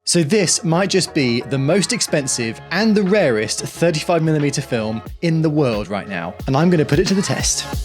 So this might just be the most expensive and the rarest 35mm film in the world right now, and I'm going to put it to the test.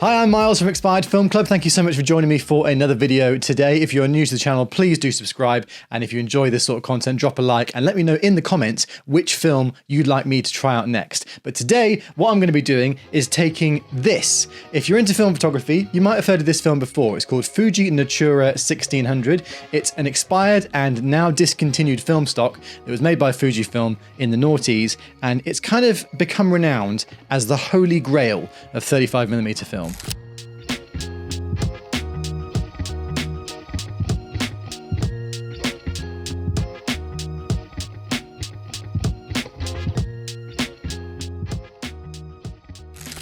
Hi, I'm Miles from Expired Film Club. Thank you so much for joining me for another video today. If you're new to the channel, please do subscribe. And if you enjoy this sort of content, drop a like and let me know in the comments which film you'd like me to try out next. But today, what I'm going to be doing is taking this. If you're into film photography, you might have heard of this film before. It's called Fuji Natura 1600. It's an expired and now discontinued film stock that was made by Fujifilm in the noughties, and it's kind of become renowned as the holy grail of 35mm film.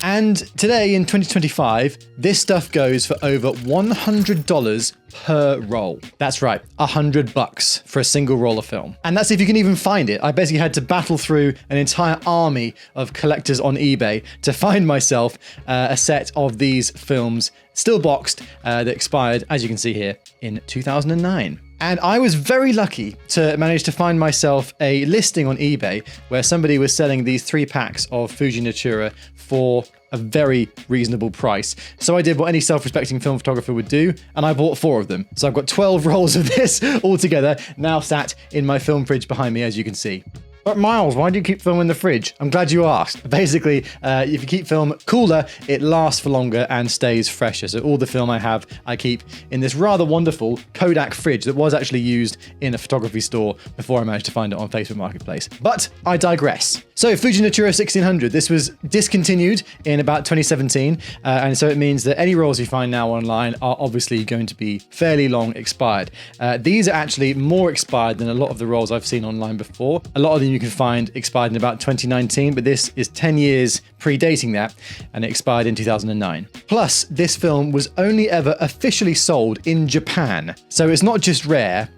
And today in 2025, this stuff goes for over $100 per roll. That's right, $100 for a single roll of film. And that's if you can even find it. I basically had to battle through an entire army of collectors on eBay to find myself a set of these films, still boxed, that expired, as you can see here, in 2009. And I was very lucky to manage to find myself a listing on eBay where somebody was selling these 3 packs of Fuji Natura for a very reasonable price. So I did what any self-respecting film photographer would do, and I bought 4 of them. So I've got 12 rolls of this all together, now sat in my film fridge behind me, as you can see. But Miles, why do you keep film in the fridge? I'm glad you asked. Basically, if you keep film cooler, it lasts for longer and stays fresher. So all the film I have, I keep in this rather wonderful Kodak fridge that was actually used in a photography store before I managed to find it on Facebook Marketplace. But I digress. So Fuji Natura 1600, this was discontinued in about 2017. And so it means that any rolls you find now online are obviously going to be fairly long expired. These are actually more expired than a lot of the rolls I've seen online before. A lot of them you can find expired in about 2019, but this is 10 years predating that, and it expired in 2009. Plus, this film was only ever officially sold in Japan. So it's not just rare,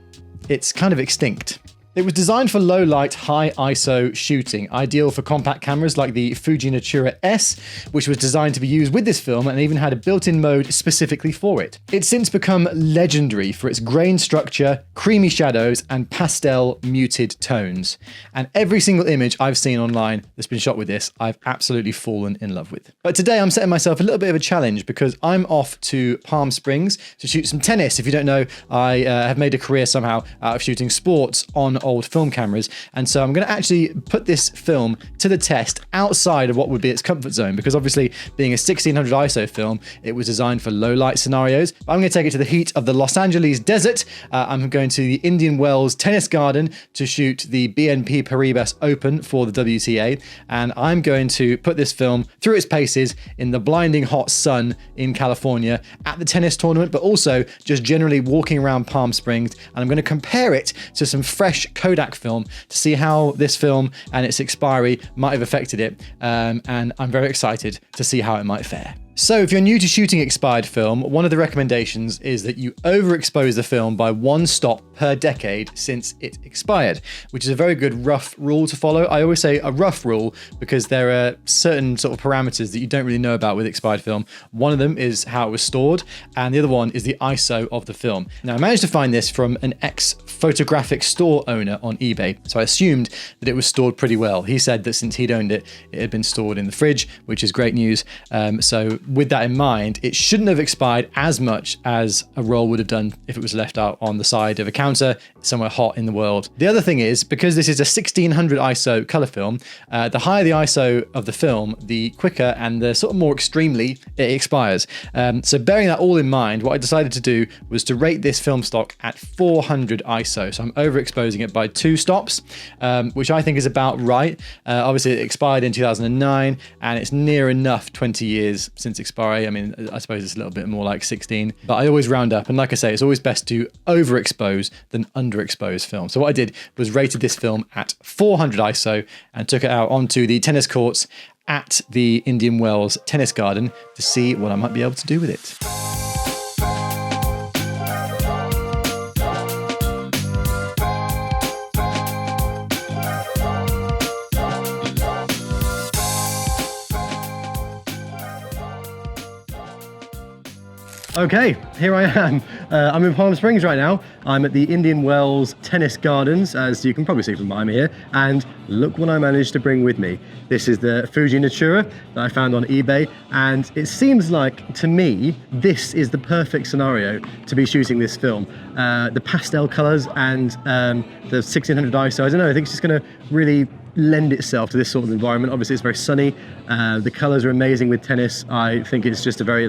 it's kind of extinct. It was designed for low light, high ISO shooting, ideal for compact cameras like the Fuji Natura S, which was designed to be used with this film and even had a built-in mode specifically for it. It's since become legendary for its grain structure, creamy shadows, and pastel muted tones. And every single image I've seen online that's been shot with this, I've absolutely fallen in love with. But today I'm setting myself a little bit of a challenge because I'm off to Palm Springs to shoot some tennis. If you don't know, I have made a career somehow out of shooting sports on old film cameras, and so I'm going to actually put this film to the test outside of what would be its comfort zone, because obviously being a 1600 ISO film, it was designed for low light scenarios. But I'm going to take it to the heat of the Los Angeles desert. I'm going to the Indian Wells Tennis Garden to shoot the BNP Paribas Open for the WTA, and I'm going to put this film through its paces in the blinding hot sun in California at the tennis tournament, but also just generally walking around Palm Springs, and I'm going to compare it to some fresh Kodak film to see how this film and its expiry might have affected it, and I'm very excited to see how it might fare. So if you're new to shooting expired film, one of the recommendations is that you overexpose the film by 1 stop per decade since it expired, which is a very good rough rule to follow. I always say a rough rule because there are certain sort of parameters that you don't really know about with expired film. One of them is how it was stored, and the other one is the ISO of the film. Now, I managed to find this from an ex-photographic store owner on eBay, so I assumed that it was stored pretty well. He said that since he'd owned it, it had been stored in the fridge, which is great news. So with that in mind, it shouldn't have expired as much as a roll would have done if it was left out on the side of a counter somewhere hot in the world. The other thing is, because this is a 1600 ISO color film, the higher the ISO of the film, the quicker and the sort of more extremely it expires. So bearing that all in mind, what I decided to do was to rate this film stock at 400 ISO. So I'm overexposing it by 2 stops, which I think is about right. Obviously it expired in 2009 and it's near enough 20 years since expiry. I mean, I suppose it's a little bit more like 16, but I always round up. And like I say, it's always best to overexpose than underexpose film. So what I did was rated this film at 400 ISO and took it out onto the tennis courts at the Indian Wells Tennis Garden to see what I might be able to do with it. Okay, here I am. I'm in Palm Springs right now. I'm at the Indian Wells Tennis Gardens, as you can probably see from behind me here, and look what I managed to bring with me. This is the Fuji Natura that I found on eBay, and it seems like, to me, this is the perfect scenario to be shooting this film. The pastel colors and the 1600 ISO, I don't know, I think it's just gonna really lend itself to this sort of environment. Obviously it's very sunny, the colors are amazing with tennis. I think it's just a very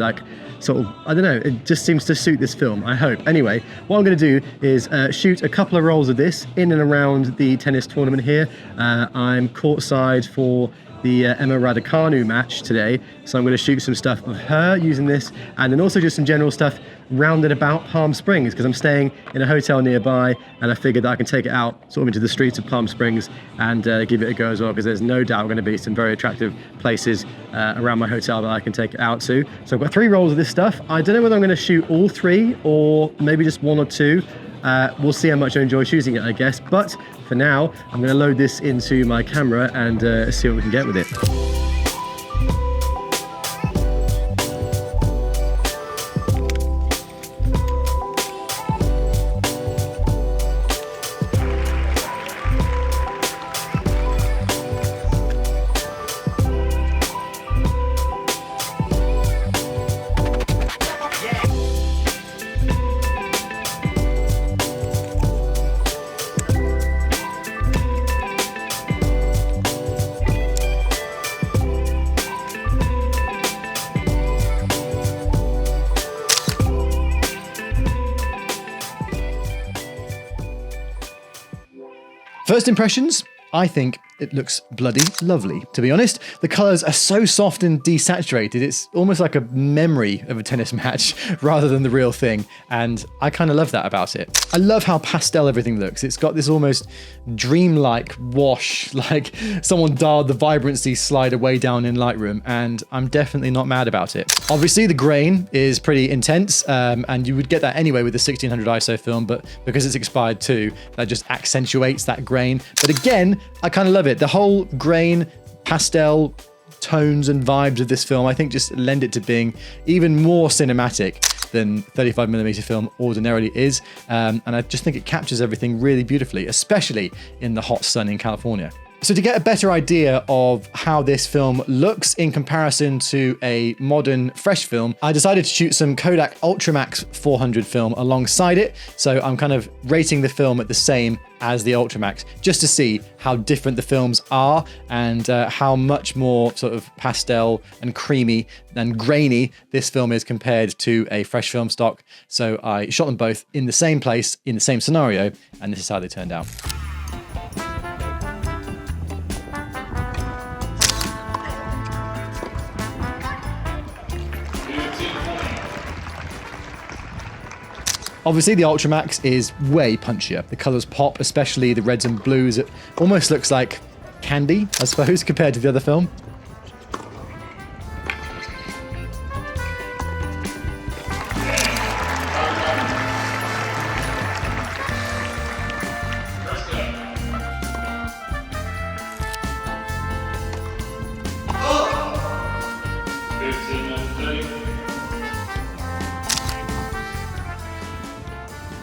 sort of, I don't know, it just seems to suit this film, I hope. Anyway, what I'm going to do is shoot a couple of rolls of this in and around the tennis tournament here. I'm courtside for the Emma Raducanu match today, so I'm going to shoot some stuff of her using this, and then also just some general stuff rounded about Palm Springs, because I'm staying in a hotel nearby, and I figured that I can take it out sort of into the streets of Palm Springs and give it a go as well, because there's no doubt going to be some very attractive places around my hotel that I can take it out to. So I've got 3 rolls of this stuff. I don't know whether I'm going to shoot all 3 or maybe just 1 or 2. We'll see how much I enjoy shooting it, I guess. But for now, I'm going to load this into my camera and see what we can get with it. First impressions, I think it looks bloody lovely, to be honest. The colours are so soft and desaturated, it's almost like a memory of a tennis match rather than the real thing, and I kind of love that about it. I love how pastel everything looks. It's got this almost dreamlike wash, like someone dialed the vibrancy slider way down in Lightroom, and I'm definitely not mad about it. Obviously, the grain is pretty intense, and you would get that anyway with the 1600 ISO film, but because it's expired too, that just accentuates that grain. But again, I kind of love it. The whole grain, pastel tones and vibes of this film, I think just lend it to being even more cinematic than 35mm film ordinarily is. And I just think it captures everything really beautifully, especially in the hot sun in California. So to get a better idea of how this film looks in comparison to a modern fresh film, I decided to shoot some Kodak Ultramax 400 film alongside it. So I'm kind of rating the film at the same as the Ultramax, just to see how different the films are and how much more sort of pastel and creamy and grainy this film is compared to a fresh film stock. So I shot them both in the same place, in the same scenario, and this is how they turned out. Obviously, the Ultramax is way punchier. The colours pop, especially the reds and blues. It almost looks like candy, I suppose, compared to the other film.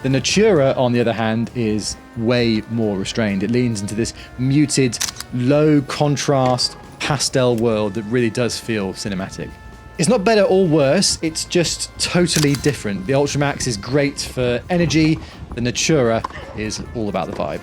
The Natura, on the other hand, is way more restrained. It leans into this muted, low contrast pastel world that really does feel cinematic. It's not better or worse, it's just totally different. The Ultramax is great for energy, the Natura is all about the vibe.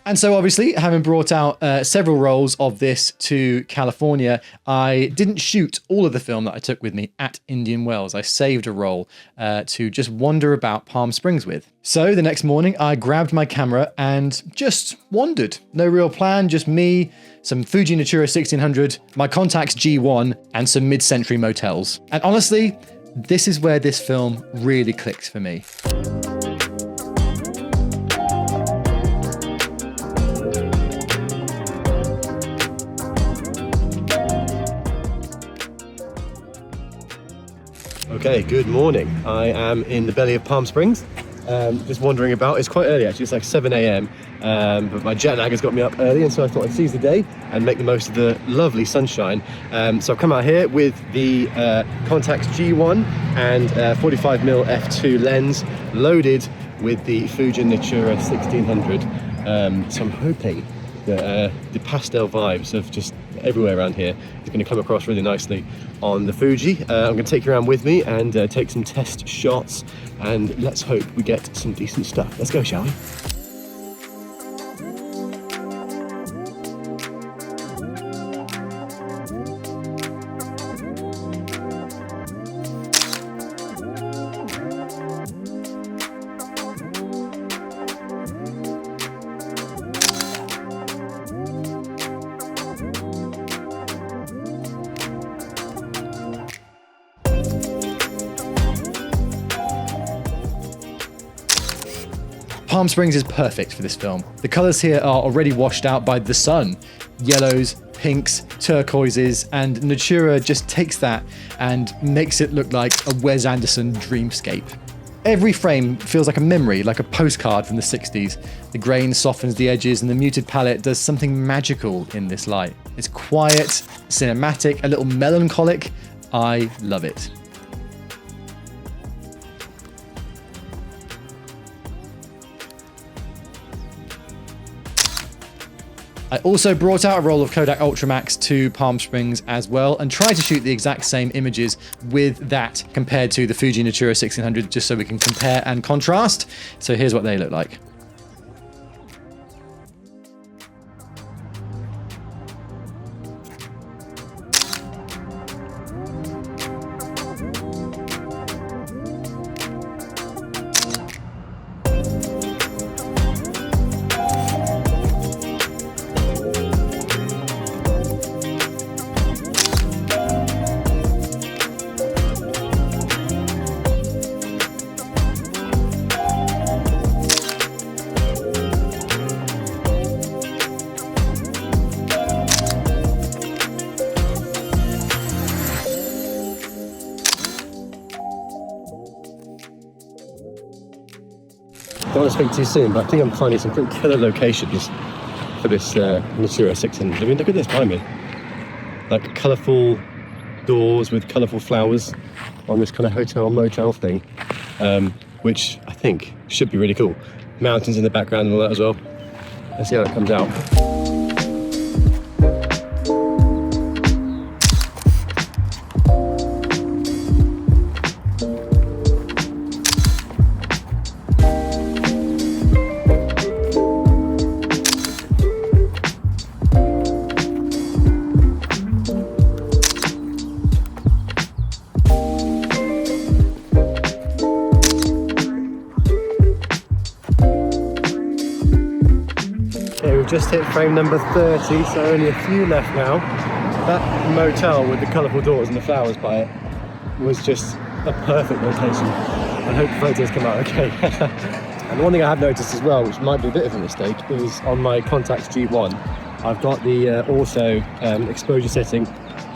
And so obviously, having brought out several rolls of this to California, I didn't shoot all of the film that I took with me at Indian Wells. I saved a roll to just wander about Palm Springs with. So the next morning, I grabbed my camera and just wandered. No real plan, just me, some Fuji Natura 1600, my Contax G1, and some mid-century motels. And honestly, this is where this film really clicked for me. Okay, good morning. I am in the belly of Palm Springs, just wandering about. It's quite early actually, it's like 7 a.m. but my jet lag has got me up early, and so I thought I'd seize the day and make the most of the lovely sunshine. So I've come out here with the Contax G1 and 45mm f2 lens, loaded with the Fuji Natura 1600. So I'm hoping that the pastel vibes of just everywhere around here is going to come across really nicely on the Fuji. I'm going to take you around with me and take some test shots, and let's hope we get some decent stuff. Let's go, shall we? Palm Springs is perfect for this film. The colors here are already washed out by the sun. Yellows, pinks, turquoises, and Natura just takes that and makes it look like a Wes Anderson dreamscape. Every frame feels like a memory, like a postcard from the 60s. The grain softens the edges and the muted palette does something magical in this light. It's quiet, cinematic, a little melancholic. I love it. I also brought out a roll of Kodak Ultramax to Palm Springs as well and tried to shoot the exact same images with that compared to the Fuji Natura 1600, just so we can compare and contrast. So here's what they look like. I don't want to speak too soon, but I think I'm finding some pretty killer locations for this Natura 600. I mean, look at this behind me. Like colourful doors with colourful flowers on this kind of hotel motel thing, which I think should be really cool. Mountains in the background and all that as well. Let's see how it comes out. Just hit frame number 30, so only a few left now. That motel with the colourful doors and the flowers by it was just a perfect location. I hope the photos come out okay. And one thing I have noticed as well, which might be a bit of a mistake, is on my Contax G1, I've got the auto exposure setting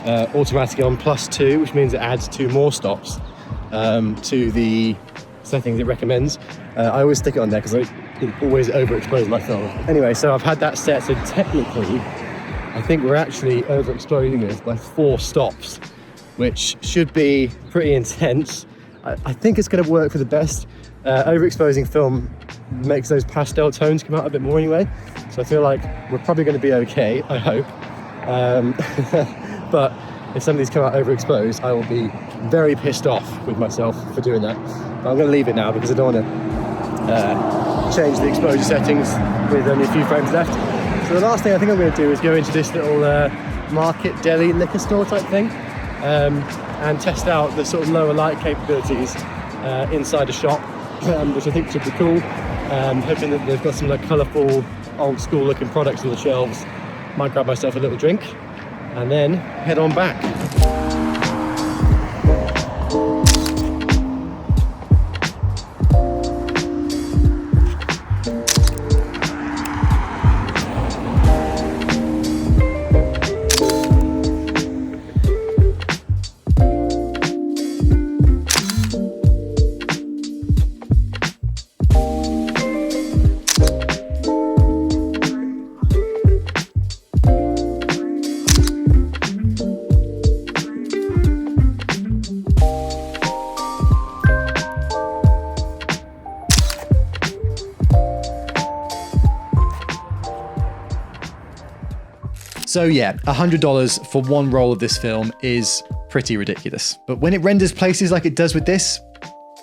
automatically on +2, which means it adds 2 more stops to the settings it recommends. I always stick it on there because I always overexpose my film. Anyway, so I've had that set, so technically I think we're actually overexposing this by 4 stops, which should be pretty intense. I think it's going to work for the best. Overexposing film makes those pastel tones come out a bit more anyway, so I feel like we're probably going to be okay, I hope. But if some of these come out overexposed, I will be very pissed off with myself for doing that. But I'm going to leave it now because I don't want to change the exposure settings with only a few frames left. So the last thing I think I'm going to do is go into this little market deli liquor store type thing and test out the sort of lower light capabilities inside a shop, which I think should be cool. Hoping that they've got some like colourful old school looking products on the shelves. Might grab myself a little drink and then head on back. So yeah, $100 for one roll of this film is pretty ridiculous. But when it renders places like it does with this,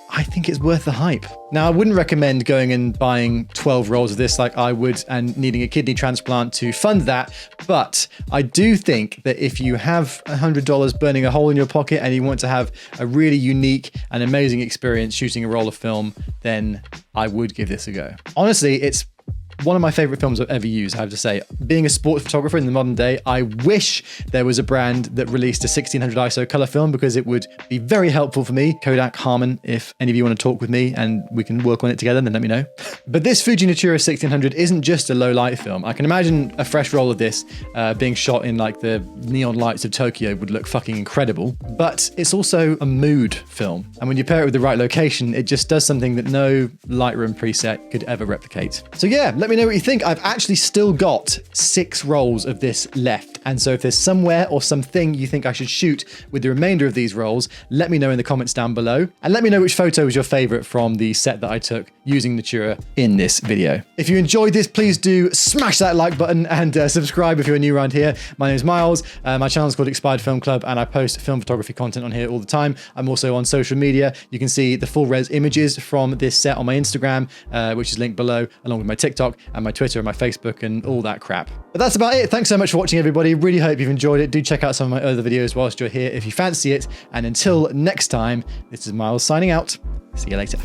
I think it's worth the hype. Now, I wouldn't recommend going and buying 12 rolls of this like I would and needing a kidney transplant to fund that, but I do think that if you have $100 burning a hole in your pocket and you want to have a really unique and amazing experience shooting a roll of film, then I would give this a go. Honestly, it's one of my favorite films I've ever used, I have to say. Being a sports photographer in the modern day, I wish there was a brand that released a 1600 ISO color film because it would be very helpful for me. Kodak, Harman, if any of you want to talk with me and we can work on it together, then let me know. But this Fuji Natura 1600 isn't just a low light film. I can imagine a fresh roll of this being shot in like the neon lights of Tokyo would look fucking incredible, but it's also a mood film. And when you pair it with the right location, it just does something that no Lightroom preset could ever replicate. So yeah, let me know what you think. I've actually still got 6 rolls of this left. And so if there's somewhere or something you think I should shoot with the remainder of these rolls, let me know in the comments down below. And let me know which photo was your favorite from the set that I took using Natura in this video. If you enjoyed this, please do smash that like button and subscribe if you're new around here. My name is Miles. My channel is called Expired Film Club and I post film photography content on here all the time. I'm also on social media. You can see the full res images from this set on my Instagram, which is linked below, along with my TikTok and my Twitter and my Facebook and all that crap. But that's about it. Thanks so much for watching, everybody. Really hope you've enjoyed it. Do check out some of my other videos whilst you're here if you fancy it. And until next time, this is Miles signing out. See you later.